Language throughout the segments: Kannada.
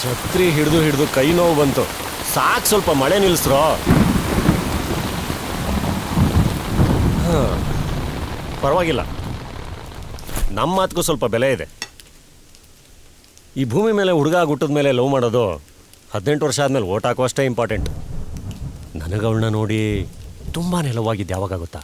ಛತ್ರಿ ಹಿಡಿದು ಹಿಡಿದು ಕೈ ನೋವು ಬಂತು. ಸಾಕು, ಸ್ವಲ್ಪ ಮಳೆ ನಿಲ್ಲಿಸ್ರೋ. ಪರವಾಗಿಲ್ಲ, ನಮ್ಮ ಮಾತಿಗೂ ಸ್ವಲ್ಪ ಬೆಲೆ ಇದೆ. ಈ ಭೂಮಿ ಮೇಲೆ ಹುಡುಗ ಹುಟ್ಟಿದ ಮೇಲೆ ಲವ್ ಮಾಡೋದು 18 ವರ್ಷ ಆದಮೇಲೆ ಓಟ್ ಹಾಕೋ ಅಷ್ಟೇ ಇಂಪಾರ್ಟೆಂಟ್. ನನಗವಳನ್ನ ನೋಡಿ ತುಂಬಾ ಲವ್ ಆಗಿದ್ದು ಯಾವಾಗ ಗೊತ್ತಾ?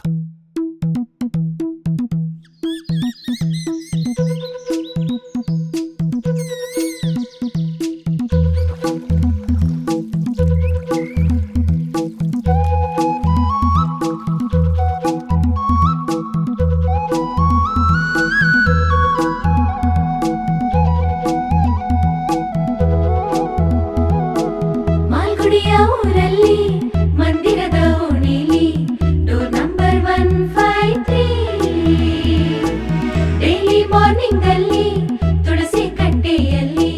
ಊರಲ್ಲಿ ಮಂದಿರದ ಓಣಿಲಿ ಡೋರ್ ನಂಬರ್ 153 ಡೈಲಿ ಮಾರ್ನಿಂಗ್ ಅಲ್ಲಿ ತುಳಸಿ ಕಟ್ಟೆಯಲ್ಲಿ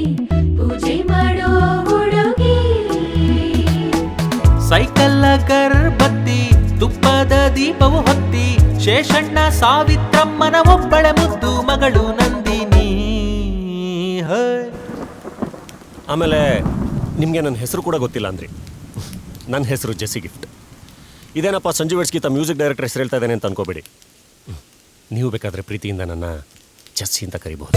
ಪೂಜೆ ಮಾಡೋ ಹುಡುಗಿ. ಸೈಕಲ್ ಗರ್ಭತ್ತಿ ತುಪ್ಪದ ದೀಪವು ಹೊತ್ತಿ ಶೇಷಣ್ಣ ಸಾವಿತ್ರಮ್ಮನ ಒಬ್ಬಳ ಮುದ್ದು ಮಗಳು ನಂದಿನಿ. ಆಮೇಲೆ ನಿಮಗೆ ನನ್ನ ಹೆಸರು ಕೂಡ ಗೊತ್ತಿಲ್ಲ ಅಂದ್ರಿ. ನನ್ನ ಹೆಸರು ಜೆಸ್ಸಿ ಗಿಫ್ಟ್. ಇದೇನಪ್ಪ ಸಂಜು ವೆಡ್ಸ್ಗೀತ ಮ್ಯೂಸಿಕ್ ಡೈರೆಕ್ಟರ್ ಹೆಸರು ಹೇಳ್ತಾ ಇದ್ದೇನೆ ಅಂತ ಅನ್ಕೋಬೇಡಿ. ನೀವು ಬೇಕಾದರೆ ಪ್ರೀತಿಯಿಂದ ನನ್ನ ಜೆಸ್ಸಿ ಅಂತ ಕರಿಬಹುದು.